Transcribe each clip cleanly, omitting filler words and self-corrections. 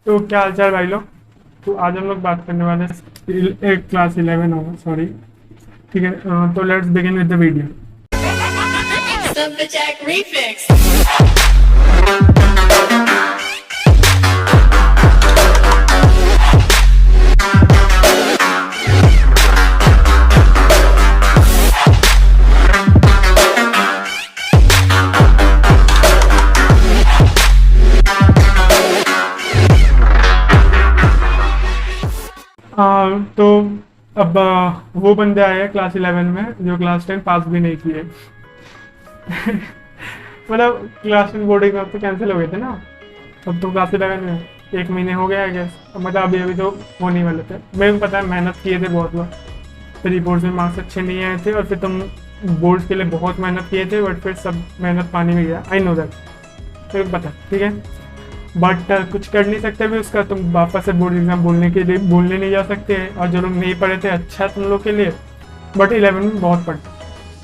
तो क्या हाल चाल भाई लोग। तो आज हम लोग बात करने वाले हैं एक क्लास 11 होगा, सॉरी। ठीक है, तो let's begin with the video. Lumberjack Remix. तो अब वो बंदे आए हैं क्लास 11 में जो क्लास 10 पास भी नहीं किए। मतलब क्लास 10 बोर्डिंग में अब तो कैंसिल हो गए थे ना। अब तो क्लास 11 में 1 महीने हो गया है गैस। मतलब अभी अभी तो होने वाले थे। मेरे को पता है मेहनत किए थे बहुत लोग, फिर रिपोर्ट्स में मार्क्स अच्छे नहीं आए थे और फिर तुम बोर्ड्स के लिए बहुत मेहनत किए थे, बट फिर सब मेहनत पानी में गया। आई नो दैट, मेरे को पता है, ठीक है। बट कुछ कर नहीं सकते भी उसका। तुम वापस से बोर्ड एग्जाम बोलने नहीं जा सकते। और जो लोग नहीं पढ़े थे, अच्छा तुम लोग के लिए, बट 11 में बहुत पढ़ना,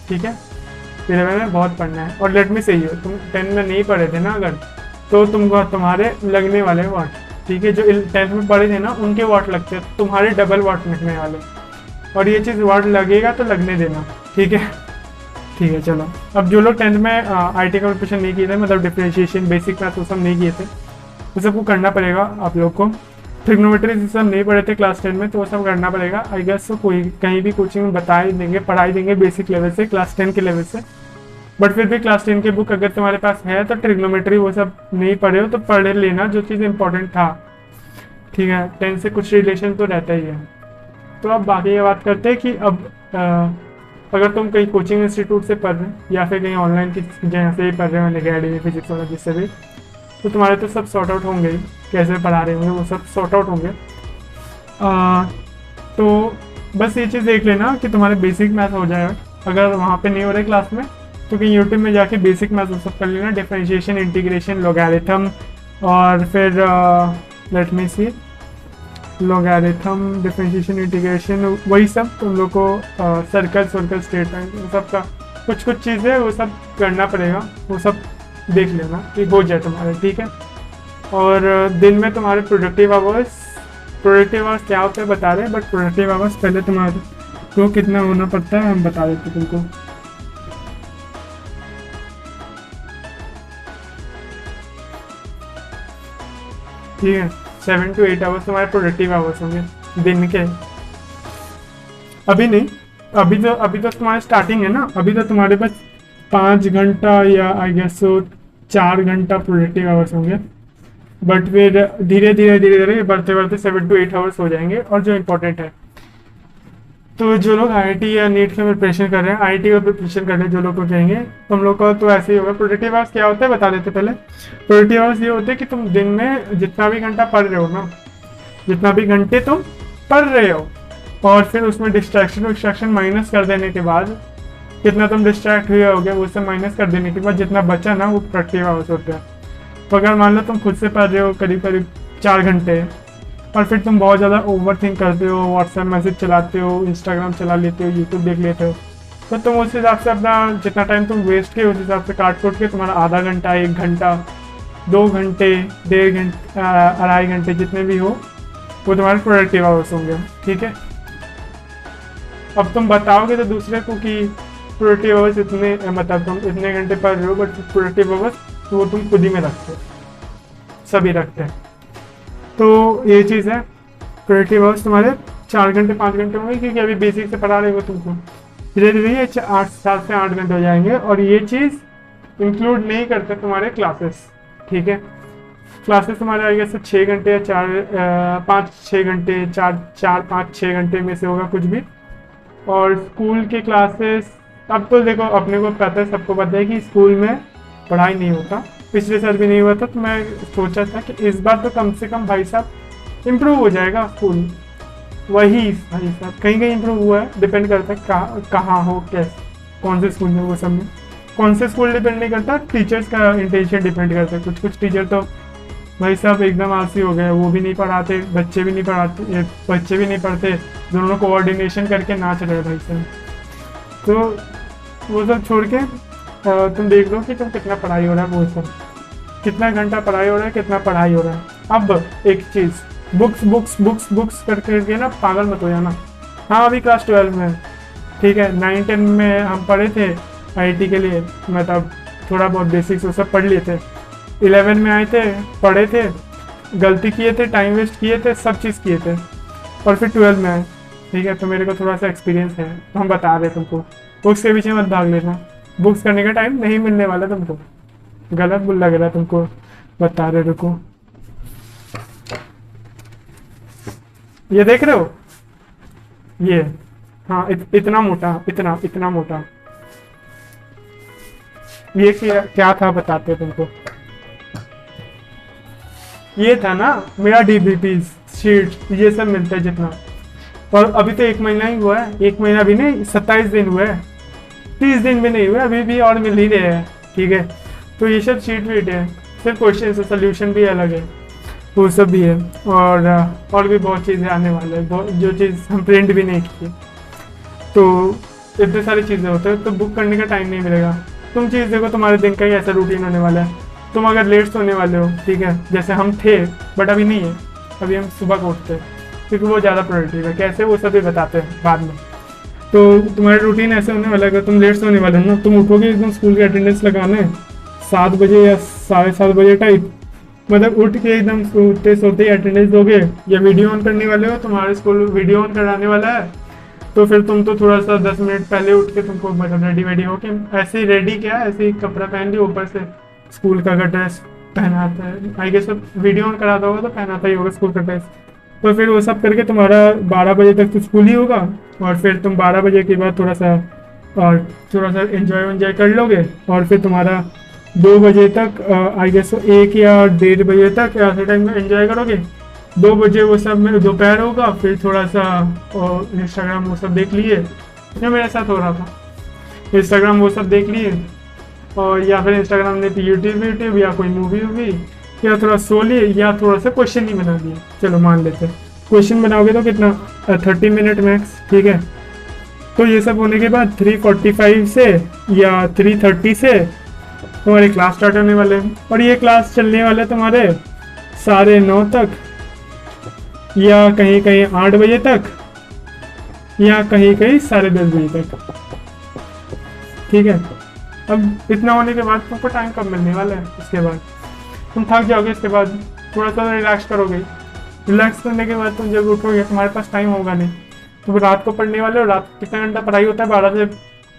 ठीक है। 11 में बहुत पढ़ना है। और लेट में सही हो, तुम 10 में नहीं पढ़े थे ना अगर, तो तुमको तुम्हारे लगने वाले वाट, ठीक है। जो 10th में पढ़े थे ना उनके वाट लगते हैं, तुम्हारे डबल वाट लगने वाले। और ये चीज़ वाट लगेगा तो लगने देना, ठीक है। ठीक है, चलो। अब जो लोग 10th में IT का प्रिपरेशन नहीं किए थे, मतलब डिफरेंशिएशन, बेसिक मैथ वो सब नहीं किए थे, वो सबको करना पड़ेगा आप लोग को। ट्रिग्नोमेट्री ये सब नहीं पढ़े थे क्लास 10 में, तो वो सब करना पड़ेगा। आई गेस तो कोई कहीं भी कोचिंग में बता ही देंगे, पढ़ाई देंगे बेसिक लेवल से, क्लास 10 के लेवल से। बट फिर भी क्लास 10 की बुक अगर तुम्हारे पास है तो ट्रिग्नोमेट्री वो सब नहीं पढ़े हो तो पढ़ लेना, जो चीज़ इंपॉर्टेंट था, ठीक है। 10 से कुछ रिलेशन तो रहता ही है। तो अब बाकी ये बात करते हैं कि अब अगर तुम कहीं कोचिंग इंस्टीट्यूट से पढ़ रहे हो या फिर कहीं ऑनलाइन की जहाँ से ही पढ़ रहे हो, अकेडमी, फिजिक्स वाला, जिससे भी, तो तुम्हारे तो सब सॉर्ट आउट होंगे ही, कैसे पढ़ा रहे होंगे वो सब सॉर्ट आउट होंगे। तो बस ये चीज़ देख लेना कि तुम्हारे बेसिक मैथ हो जाएगा। अगर वहाँ पे नहीं हो रहे क्लास में तो कहीं यूट्यूब में जाके बेसिक मैथ वो सब कर लेना, डिफरेंशिएशन, इंटीग्रेशन, लॉगरिथम, और फिर लेट मी सी, लॉगरिथम, डिफरेंशिएशन, इंटीग्रेशन, वही सब तुम लोग को, सर्कल स्ट्रेट लाइन, वो सब का कुछ चीज़ें वो सब करना पड़ेगा। वो सब देख लेना कि हो जाए तुम्हारे, ठीक है। और दिन में तुम्हारे प्रोडक्टिव आवर्स क्या होता है बता रहे हैं, बट प्रोडक्टिव आवर्स पहले तुम्हारे को कितना होना पड़ता है हम बता देते तुमको। ठीक है, 7 to 8 आवर्स तुम्हारे प्रोडक्टिव आवर्स होंगे दिन के। अभी नहीं, अभी तो तुम्हारी स्टार्टिंग है ना। अभी तो तुम्हारे पास 5 घंटा या आई गेस 4 घंटा प्रोडक्टिव आवर्स होंगे। बट फिर धीरे धीरे बढ़ते 7 to 8 आवर्स हो जाएंगे। और जो इम्पोर्टेंट है, तो जो लोग IIT या नीट का प्रिपरेशन कर रहे हैं, IIT का प्रिपरेशन कर रहे हैं, जो लोग को कहेंगे तुम लोग का तो ऐसे ही होगा। प्रोडक्टिव आवर्स क्या होता है बता देते पहले। प्रोडक्टिव आवर्स ये होते हैं कि तुम दिन में जितना भी घंटा पढ़ रहे हो ना, जितना भी घंटे तुम पढ़ रहे हो, और फिर उसमें डिस्ट्रैक्शन माइनस कर देने के बाद, कितना तुम डिस्ट्रैक्ट हुए होगे वो सब माइनस कर देने के बाद जितना बचा ना, वो प्रोडक्टिव आवर्स होते हैं। तो अगर मान लो तुम खुद से पढ़ रहे हो करीब 4 घंटे, और फिर तुम बहुत ज़्यादा ओवर थिंक करते हो, व्हाट्सएप मैसेज चलाते हो, इंस्टाग्राम चला लेते हो, यूट्यूब देख लेते हो, तो तुम उस हिसाब से अपना जितना टाइम तुम वेस्ट किए उस हिसाब से काट के तुम्हारा आधा घंटा, 1 घंटा, 2 घंटे, 1.5 घंटे, 2.5 घंटे, जितने भी हो वो तुम्हारे प्रोडक्टिव आवर्स होंगे, ठीक है। अब तुम बताओगे तो दूसरे को कि प्रोडक्टिव आवर्स इतने, मतलब तुम इतने घंटे पढ़ रहे हो, बट प्रोडक्टिव आवर्स तो वो तुम खुद ही में रखते हो, सभी रखते हैं। तो ये चीज़ है, प्रोडक्टिव आवर्स तुम्हारे 4 घंटे 5 घंटे होंगे, क्योंकि अभी बेसिक से पढ़ा रहे हो तुमको। धीरे धीरे ये 7 से 8 घंटे हो जाएंगे। और ये चीज़ इंक्लूड नहीं करते तुम्हारे क्लासेस, ठीक है। क्लासेस तुम्हारे आएगा से 6 घंटे या 5-6 घंटे, 4-5-6 घंटे में से होगा कुछ भी। और स्कूल के क्लासेस, अब तो देखो अपने को पता है, सबको पता है कि स्कूल में पढ़ाई नहीं होता। पिछले साल भी नहीं हुआ था, तो मैं सोचा था कि इस बार तो कम से कम भाई साहब इम्प्रूव हो जाएगा स्कूल। वही भाई साहब कहीं इम्प्रूव हुआ है, डिपेंड करता है कहाँ हो, कैसे, कौन से स्कूल में, वो सब में। कौन से स्कूल डिपेंड नहीं करता, टीचर्स का इंटेंशन डिपेंड करता है। कुछ टीचर तो भाई साहब एकदम आलसी हो गए, वो भी नहीं पढ़ाते, बच्चे भी नहीं पढ़ते, दोनों कोऑर्डिनेशन करके नाच रहे भाई साहब। तो वो सब छोड़ के तुम देख लो कि तुम कितना पढ़ाई हो रहा है वो सब। कितना घंटा पढ़ाई हो रहा है, कितना पढ़ाई हो रहा है। अब एक चीज़, बुक्स बुक्स बुक्स बुक्स करके ना पागल मत हो जाना। हाँ अभी क्लास 12 में, ठीक है, 9-10 में हम पढ़े थे आईआईटी के लिए, मतलब थोड़ा बहुत बेसिक्स वो सब पढ़ लिए थे। 11 में आए थे, पढ़े थे, गलती किए थे, टाइम वेस्ट किए थे, सब चीज़ किए थे, और फिर 12 में आए, ठीक है। तो मेरे को थोड़ा सा एक्सपीरियंस है, तो हम बता रहे तुमको, बुक्स के पीछे मत भाग लेना, बुक्स करने का टाइम नहीं मिलने वाला तुमको। गलत बुल लग रहा है तुमको, बता रहे रुको। ये देख रहे हो, ये हाँ इतना मोटा, इतना इतना मोटा, ये क्या था बताते तुमको। ये था ना मेरा डीबीपी शीट, ये सब मिलता है जितना। और अभी तो 1 महीना ही हुआ है, 1 महीना भी नहीं, 27 दिन हुए हैं, 30 दिन भी नहीं हुए, अभी भी और मिल ही रहे हैं, ठीक है। तो ये सब शीट वीट है, सिर्फ क्वेश्चन से सोल्यूशन भी अलग है, वो सब भी है, और भी बहुत चीज़ें आने वाले हैं, जो चीज़ हम प्रिंट भी नहीं की। तो इतनी सारी चीज़ें होती है, तो बुक करने का टाइम नहीं मिलेगा। तुम चीज़ देखो, तुम्हारे दिन का ही ऐसा रूटीन होने वाला है। तुम अगर लेट सोने वाले हो, ठीक है, जैसे हम थे, बट अभी नहीं है, अभी हम सुबह को उठते हैं, क्योंकि वो ज़्यादा प्रोडक्टिव है। कैसे, वो सभी बताते हैं बाद में। तो तुम्हारा रूटीन ऐसे होने वाला है, अगर तुम लेट सोने वाले हो ना, तुम उठोगे एकदम स्कूल की अटेंडेंस लगाना है 7 बजे या 7:30 बजे टाइप, मतलब उठ के एकदम उठते सोते ही अटेंडेंस दोगे, या वीडियो ऑन करने वाले हो, तुम्हारे स्कूल वीडियो ऑन कराने वाला है, तो फिर तुम तो थोड़ा सा 10 मिनट पहले उठ के तुमको मतलब रेडी वेडी हो के ऐसे ही रेडी, क्या ऐसे ही कपड़ा पहन लिया, ऊपर से स्कूल का ड्रेस पहनाता है, आई गेस वीडियो ऑन कराता होगा तो पहनाता ही होगा स्कूल का ड्रेस। तो फिर वो सब करके तुम्हारा 12 बजे तक तो स्कूल ही होगा, और फिर तुम 12 बजे के बाद थोड़ा सा एंजॉय कर लोगे, और फिर तुम्हारा 2 बजे तक आई गेस 1 या 1:30 बजे तक ऐसे टाइम में एंजॉय करोगे। 2 बजे वो सब में दोपहर होगा, फिर थोड़ा सा इंस्टाग्राम वो सब देख लिए, जो मेरे साथ हो रहा था, इंस्टाग्राम वो सब देख लिए, और या फिर इंस्टाग्राम ने यूट्यूब या कोई मूवी वूवी, या थोड़ा सो लिए, या थोड़ा सा क्वेश्चन ही बना लिए। चलो मान लेते हैं क्वेश्चन बनाओगे तो कितना 30 मिनट मैक्स, ठीक है। तो ये सब होने के बाद 3:45 से या 3:30 से तुम्हारी क्लास स्टार्ट होने वाले हैं, और ये क्लास चलने वाले तुम्हारे 9:30 तक, या कहीं कहीं 8 बजे तक, या कहीं कहीं 10:30 बजे तक, ठीक है। अब इतना होने के बाद तुमको टाइम कब मिलने वाला है, उसके बाद तुम थक जाओगे, इसके बाद थोड़ा सा रिलैक्स करोगे, रिलैक्स करने के बाद तुम जब उठोगे तुम्हारे पास टाइम होगा नहीं, तुम रात को पढ़ने वाले हो। रात कितना घंटा पढ़ाई होता है,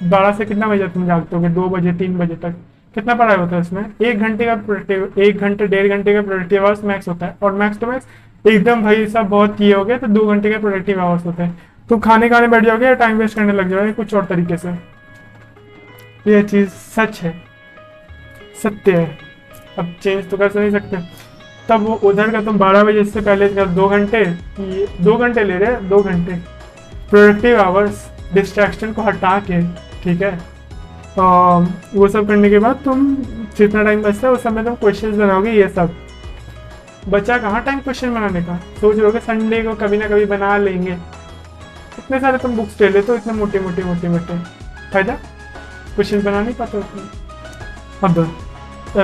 12 से कितना बजे तुम जागते होगे, 2 बजे 3 बजे तक, कितना पढ़ाई होता है उसमें, 1 घंटे का प्रोडक्टिव, 1 घंटे 1.5 घंटे का प्रोडक्टिव आवर्स मैक्स होता है, और मैक्स टू मैक्स एकदम भाई सब बहुत किए हो गए तो 2 घंटे का प्रोडक्टिव आवर्स होता है। तुम खाने बैठ जाओगे या टाइम वेस्ट करने लग जाओगे कुछ और तरीके से। यह चीज़ सच है, सत्य है, अब चेंज तो कर नहीं सकते। तब वो उधर का तुम 12 बजे से पहले का 2 घंटे, 2 घंटे ले रहे, 2 घंटे प्रोडक्टिव आवर्स, डिस्ट्रैक्शन को हटा के, ठीक है। वो सब करने के बाद तुम जितना टाइम बचता है उस समय तुम क्वेश्चन बनाओगे। ये सब बचा कहाँ टाइम क्वेश्चन बनाने का, सोच रहे हो संडे को कभी ना कभी बना लेंगे। इतने सारे तुम बुक्स ले लेते हो, इतने मोटे मोटे मोटे मोटे, फायदा क्वेश्चन बना नहीं पाते उसमें। अब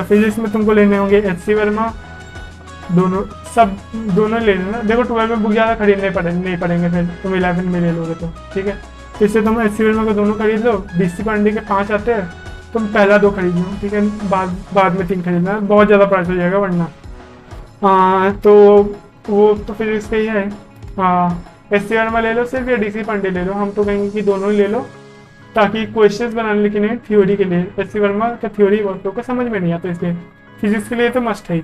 फिजिक्स में तुमको लेने होंगे एच.सी. वर्मा, दोनों ले लेना। देखो 12 में बुक ज़्यादा खरीदने नहीं पड़ेंगे, फिर तुम 11 में ले लोगे तो ठीक है। इससे तुम एच.सी. वर्मा को दोनों खरीद लो। डी.सी. पांडे के 5 आते हैं, तुम पहला 2 खरीद लो, ठीक है, बाद में 3 खरीदना, बहुत ज़्यादा प्राइस हो जाएगा वरना। तो वो तो फिर इसका ही है, एच.सी. वर्मा ले लो सिर्फ, या डी.सी. पांडे ले लो। हम तो कहेंगे कि दोनों ही ले लो, ताकि क्वेश्चंस बनाने के लिए थ्योरी के लिए एच.सी. वर्मा का थ्योरी बहुत लोगों को समझ में नहीं आता, इसलिए फिजिक्स के लिए तो मस्ट है।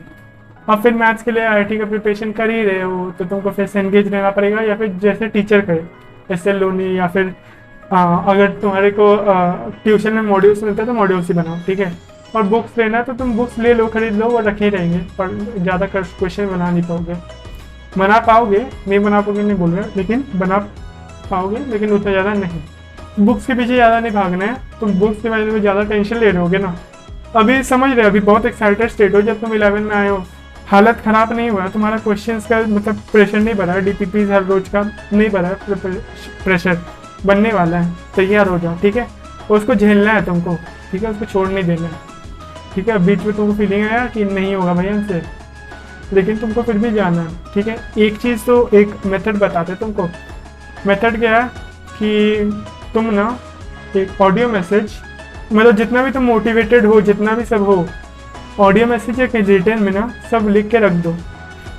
अब फिर मैथ्स के लिए आईआईटी का प्रिपरेशन कर ही रहे हो तो तुमको फिर से एंगेज रहना पड़ेगा, या फिर जैसे टीचर करे एस.एल. लोनी, या फिर अगर तुम्हारे को ट्यूशन में मॉड्यूल्स मिलते हैं तो मॉड्यूल्स ही बनाओ, ठीक है। और बुक्स लेना है तो तुम बुक्स ले लो, खरीद लो, वो रखे रहेंगे, पर ज़्यादा क्वेश्चन बना नहीं पाओगे। बना पाओगे, नहीं बना पाओगे नहीं बोल रहे, लेकिन बना पाओगे, लेकिन उतना ज़्यादा नहीं। बुक्स के पीछे ज़्यादा नहीं भागना है, तुम बुक्स के बारे में ज़्यादा टेंशन ले रहे होगे ना। अभी समझ रहे हो, अभी बहुत एक्साइटेड स्टेट हो, जब तुम 11 में आए हो, हालत ख़राब नहीं हुआ तुम्हारा, क्वेश्चंस का मतलब प्रेशर नहीं बढ़ा, डीपीपी हर रोज का नहीं बढ़ा, प्रेशर बनने वाला है, तैयार हो जाओ, ठीक है। उसको झेलना है तुमको, ठीक है, उसको छोड़ नहीं देना है। ठीक है, बीच में तुमको फीलिंग आया कि नहीं होगा भैया हमसे, लेकिन तुमको फिर भी जाना है, ठीक है। एक चीज़ तो एक मेथड बताते हैं तुमको। मेथड क्या है कि तुम ना एक ऑडियो मैसेज, मतलब जितना भी तुम मोटिवेटेड हो, जितना भी सब हो, ऑडियो मैसेज या रिटर्न में ना सब लिख के रख दो।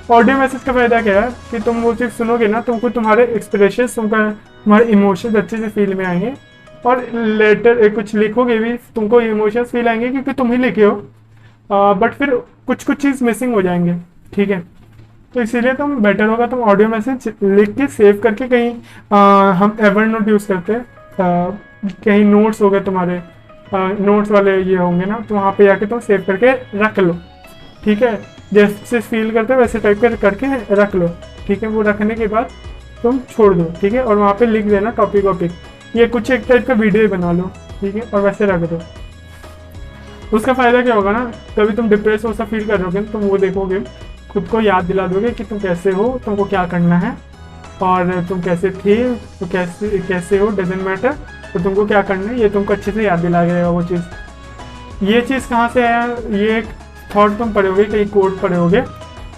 ऑडियो मैसेज का फायदा क्या है कि तुम वो चीज़ सुनोगे ना, तुमको तुम्हारे एक्सप्रेशन, तुम्हारे इमोशंस अच्छे से फील में आएंगे, और लेटर कुछ लिखोगे भी तुमको इमोशंस फील आएंगे क्योंकि तुम ही लिखे हो, बट फिर कुछ कुछ चीज़ मिसिंग हो जाएंगे, ठीक है। तो इसीलिए तुम बेटर होगा तुम ऑडियो मैसेज लिख के सेव करके कहीं, हम एवर नोट यूज़ करते हैं, कहीं नोट्स हो गए तुम्हारे, नोट्स वाले ये होंगे ना, तो वहाँ पे जाके तुम सेव करके रख लो, ठीक है। जैसे फील करते हो वैसे टाइप करके रख लो, ठीक है। वो रखने के बाद तुम छोड़ दो, ठीक है, और वहाँ पे लिख देना टॉपिक वॉपिक, ये कुछ एक टाइप का वीडियो बना लो, ठीक है, और वैसे रख दो। उसका फ़ायदा क्या होगा ना, कभी तुम डिप्रेस हो सा फील कर रहोगे तुम वो देखोगे, खुद को याद दिला दोगे कि तुम कैसे हो, तुमको क्या करना है, और तुम कैसे थे, तो कैसे हो डजेंट मैटर, तो तुमको क्या करना है ये तुमको अच्छे से याद दिला देगा वो चीज़। ये चीज़ कहाँ से आया, ये एक थॉट तुम पढ़ोगे, कहीं कोट पढ़ोगे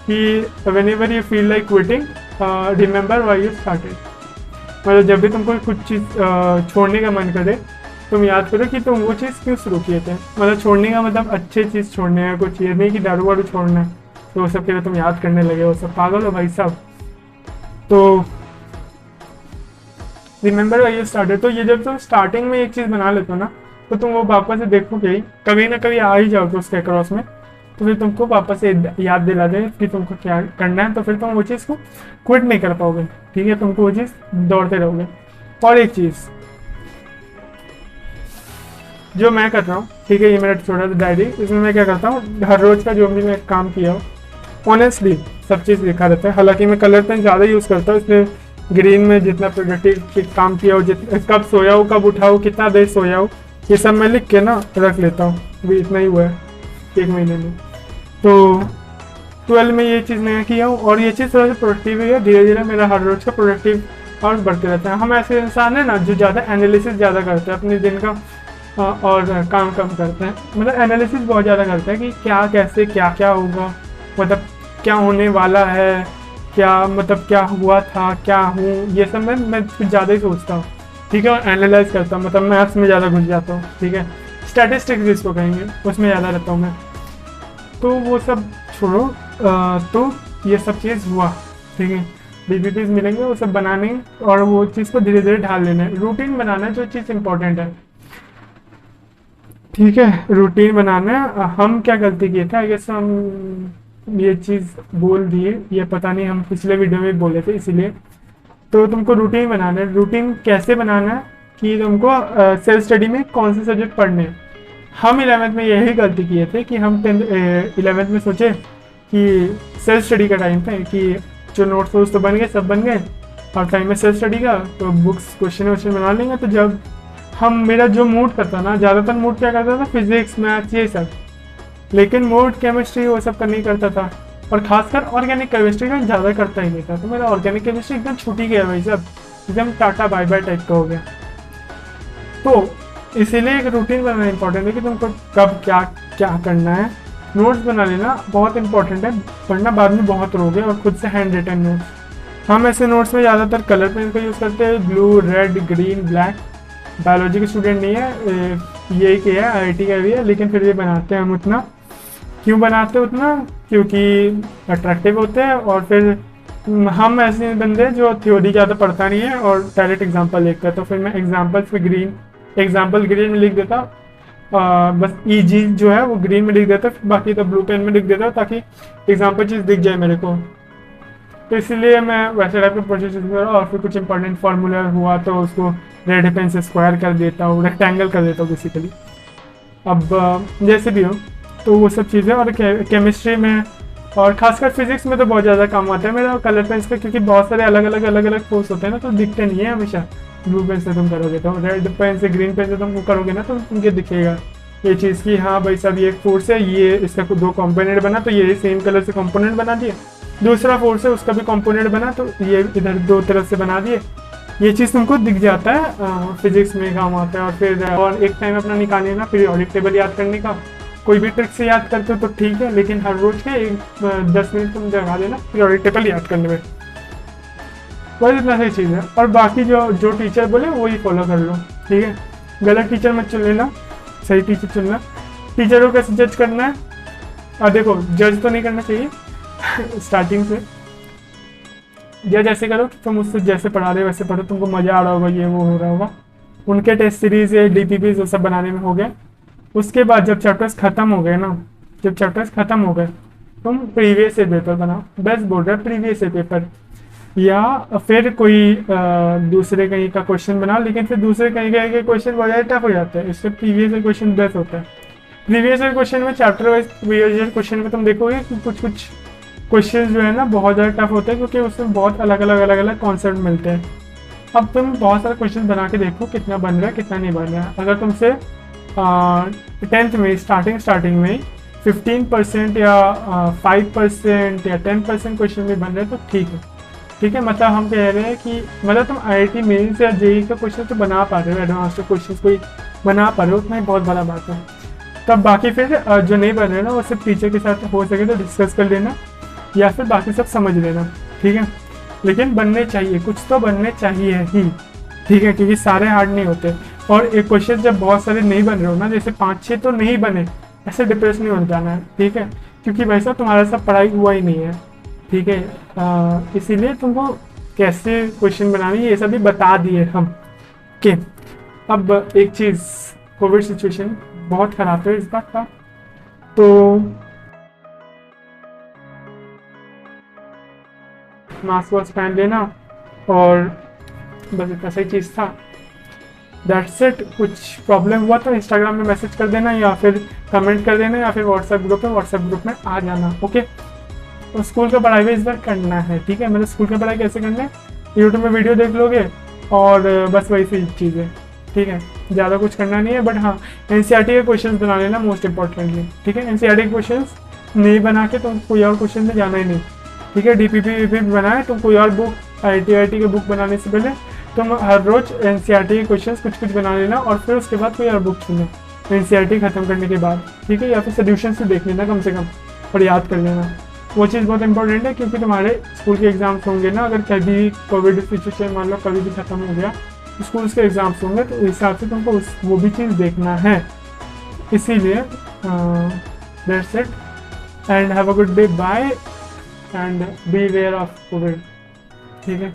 कि when ever you feel like quitting remember why you started. मतलब जब भी तुमको कुछ चीज़ छोड़ने का मन करे, तुम याद करो कि तुम वो चीज़ क्यों शुरू किए थे। मतलब छोड़ने का मतलब अच्छी चीज़ छोड़ने है, कुछ ये नहीं कि दारू वारू छोड़ना है, तो वो सब के लिए तुम याद करने लगे, वो सब पागल हो भाई साहब। तो रिमेंबर व्हाई यू स्टार्टेड, तो ये जब तुम स्टार्टिंग में एक चीज़ बना लेते हो ना, तो तुम वो वापस से देखोगे ही, कभी ना कभी आ ही जाओगे उसके क्रॉस में, तो फिर तुमको वापस से याद दिला दे कि तुमको क्या करना है, तो फिर तुम वो चीज़ को क्विट नहीं कर पाओगे, ठीक है, तुमको वो चीज़ दौड़ते रहोगे। और एक चीज़ जो मैं कर रहा हूँ, ठीक है, ये मेरा छोटा सा डायरी, इसमें मैं क्या करता हूँ, हर रोज़ का जो भी मैं काम किया हूँ ऑनेस्टली सब चीज़ लिखा रहता है। हालांकि मैं कलर पेन ज़्यादा यूज़ करता हूँ, इसलिए ग्रीन में जितना प्रोडक्टिव काम किया हो, कब सोया हो, कब उठा हो, कितना देर सोया हो, ये सब मैं लिख के ना रख लेता हूँ। अभी इतना ही हुआ है 1 महीने में, तो 12 में ये चीज़ नया किया हूँ, और ये चीज़ थोड़ा सा प्रोडक्टिव है। धीरे धीरे मेरा हर रोज़ का प्रोडक्टिव और बढ़ते रहता है। हम ऐसे इंसान हैं ना जो ज़्यादा एनालिसिस ज़्यादा करते हैं अपने दिन का, और काम कम करते हैं। मतलब एनालिसिस बहुत ज़्यादा करते हैं कि क्या कैसे क्या क्या होगा, मतलब क्या होने वाला है, क्या मतलब क्या हुआ था, क्या हूँ, ये सब मैं कुछ ज़्यादा ही सोचता हूँ, ठीक है, और एनालाइज करता हूँ, मतलब मैथ्स में ज़्यादा घुस जाता हूँ, ठीक है, स्टैटिस्टिक्स जिसको कहेंगे उसमें ज़्यादा रहता हूँ मैं। तो वो सब छोड़ो, तो ये सब चीज़ हुआ, ठीक है, DPPs मिलेंगे वो सब बनाने, और वो चीज़ को धीरे धीरे ढाल लेना है। रूटीन बनाना है, जो चीज़ इंपॉर्टेंट है, ठीक है, रूटीन बनाना है। हम क्या गलती किए थे, आई गेस हम ये चीज़ बोल दिए, ये पता नहीं हम पिछले वीडियो में बोले थे, इसीलिए। तो तुमको रूटीन बनाना है। रूटीन कैसे बनाना है कि तुमको सेल्फ स्टडी में कौन से सब्जेक्ट पढ़ने हैं। हम 11th में यही गलती किए थे कि हम 11th में सोचे कि सेल्फ स्टडी का टाइम था, कि जो नोट्स तो बन गए, सब बन गए, और टाइम में सेल्फ स्टडी का, तो बुक्स क्वेश्चन वोश्चन बना लेंगे। तो जब मेरा जो मूड करता ना, ज़्यादातर मूड क्या करता था, फिजिक्स मैथ्स ये सब, लेकिन मूड केमिस्ट्री वो सब का नहीं करता था, और खासकर ऑर्गेनिक केमिस्ट्री का ज़्यादा करता ही नहीं था। तो मेरा ऑर्गेनिक केमिस्ट्री एकदम छूट ही गया भाई साहब, एकदम टाटा बाय बाय टाइप का हो गया। तो इसीलिए एक रूटीन बनाना इंपॉर्टेंट है कि तुमको कब क्या क्या करना है। नोट्स बना लेना बहुत इंपॉर्टेंट है, वरना बाद में बहुत रोगे, और खुद से हैंड रिटन नोट्स। हम ऐसे नोट्स में ज़्यादातर कलर पेन का यूज़ करते हैं, blue, red, green, black. Biology के स्टूडेंट नहीं है, ये के है, IIT का भी है, लेकिन फिर ये बनाते हैं हम उतना। क्यों बनाते हैं उतना? क्योंकि अट्रैक्टिव होते हैं, और फिर हम ऐसे बंदे जो थ्योरी ज़्यादा पढ़ता नहीं है और डायरेक्ट एग्जांपल लिखता है, तो फिर मैं एग्जांपल्स में एग्जांपल ग्रीन में लिख देता, बस EG जो है वो ग्रीन में लिख देता, बाकी तो ब्लू पेन में लिख देता, ताकि एग्जांपल चीज़ दिख जाए मेरे को। तो इसलिए मैं वैसे टाइप का प्रोसेस कर रहा हूँ। और फिर कुछ इंपॉर्टेंट फार्मूला हुआ तो उसको रेड पेन से स्क्वायर कर देता हूँ, रेक्टेंगल कर देता हूँ बेसिकली। अब जैसे भी हो, तो वो सब चीज़ें। और केमिस्ट्री में और खासकर फिजिक्स में तो बहुत ज़्यादा काम आता है मेरा कलर पेन्स का, क्योंकि बहुत सारे अलग अलग फोर्स होते हैं ना, तो दिखते नहीं है हमेशा। ब्लू पेन से तुम करोगे तो, रेड पेन से ग्रीन पेन से तुम करोगे ना, तो तुमको दिखेगा ये चीज़ कि हाँ भाई साहब ये एक फोर्स है, ये इसका 2 कंपोनेंट बना, तो ये सेम कलर से कंपोनेंट बना दिए। दूसरा फोर्स है, उसका भी कंपोनेंट बना, तो ये इधर 2 तरफ से बना दिए। ये चीज़ तुमको दिख जाता है, फिजिक्स में काम आता है। और फिर और एक टाइम अपना निकालने ना पीरियोडिक टेबल याद करने का, कोई भी ट्रिक से याद करते हो तो ठीक है, लेकिन हर रोज के 10 मिनट तुम जगा देना प्योरी टेबल याद करने में, बस इतना सही चीज़ है। और बाकी जो टीचर बोले वही फॉलो कर लो, ठीक है। गलत टीचर मत चुन लेना, सही टीचर चुनना। टीचर को कैसे जज करना है, और देखो जज तो नहीं करना चाहिए स्टार्टिंग से, जज ऐसे करो कि तुम उससे जैसे पढ़ा रहे हो वैसे पढ़ो, तुमको मजा आ रहा होगा, ये वो हो रहा होगा। उनके टेस्ट सीरीज या डीपीपी वो सब बनाने में हो गया। उसके बाद जब चैप्टर्स खत्म हो गए ना, जब चैप्टर्स खत्म हो गए तुम प्रीवियस ईयर पेपर बनाओ, बेस्ट बोल रहा है प्रीवियस ईयर पेपर, या फिर कोई दूसरे कहीं का क्वेश्चन बनाओ, लेकिन फिर दूसरे कहीं के क्वेश्चन बहुत ज़्यादा टफ हो जाता है, इससे प्रीवियस ईयर क्वेश्चन बेस्ट होता है। प्रीवियस ईयर क्वेश्चन में chapter wise previous year question में तुम देखोगे कि कुछ कुछ क्वेश्चन जो है ना बहुत ज़्यादा टफ होते हैं, क्योंकि उसमें बहुत अलग अलग कॉन्सेप्ट मिलते हैं। अब तुम बहुत सारे क्वेश्चन बना के देखो कितना बन रहा है कितना नहीं बन रहा है। अगर तुमसे 10th में स्टार्टिंग में 15% या 5% या 10% क्वेश्चन भी बन रहे हैं तो ठीक है। मतलब हम कह रहे हैं कि मतलब तुम IIT मेंस या जेईई का क्वेश्चन तो बना पा रहे हो, एडवांस क्वेश्चन कोई बना पा रहे हो, उतना ही बहुत बड़ा बात है। तब बाकी फिर जो नहीं बन रहे ना वो सिर्फ टीचर के साथ हो सके तो डिस्कस कर लेना, या फिर बाकी सब समझ लेना, ठीक है। लेकिन बनने चाहिए, कुछ तो बनने चाहिए ही, ठीक है, क्योंकि सारे हार्ड नहीं होते। और एक क्वेश्चन जब बहुत सारे नहीं बन रहे हो ना, जैसे 5-6 तो नहीं बने, ऐसे डिप्रेस नहीं हो जाना है, ठीक है, क्योंकि वैसा तुम्हारा सब पढ़ाई हुआ ही नहीं है, ठीक है। इसीलिए तुमको कैसे क्वेश्चन बनाने ये सब भी बता दिए हम के। अब एक चीज़, कोविड सिचुएशन बहुत ख़राब है इस बात का, तो मास्क वास्क पहन लेना, और बस इतना सही चीज़ था, दैट्स इट। कुछ प्रॉब्लम हुआ तो इंस्टाग्राम में मैसेज कर देना, या फिर कमेंट कर देना, या फिर व्हाट्सएप ग्रुप में आ जाना, ओके। तो स्कूल का पढ़ाई भी इस बार करना है, ठीक है। मतलब स्कूल का पढ़ाई कैसे करना है, यूट्यूब में वीडियो देख लोगे और बस वही सी चीज़ है, ठीक है, ज़्यादा कुछ करना नहीं है। बट हाँ, NCERT के क्वेश्चन बना लेना मोस्ट इंपॉर्टेंटली, ठीक है। NCERT के क्वेश्चन नहीं बना के तुम कोई और क्वेश्चन में जाना ही नहीं, ठीक है। DPP बनाए तुम कोई और बुक, IIT के बुक बनाने से पहले तुम हर रोज NCERT के क्वेश्चन कुछ बना लेना, और फिर उसके बाद कोई और बुक चुनो NCERT खत्म करने के बाद, ठीक है। या फिर सोल्यूशन से देख लेना कम से कम, और याद कर लेना, वो चीज़ बहुत इंपॉर्टेंट है, क्योंकि तुम्हारे स्कूल के एग्जाम्स होंगे ना, अगर कभी कोविड सिचुएशन मान लो कभी भी खत्म हो गया, स्कूल के एग्जाम्स होंगे, तो उस हिसाब से तुमको वो भी चीज़ देखना है। इसीलिए that's it, and have a good day, bye, and be aware of COVID, ठीक है।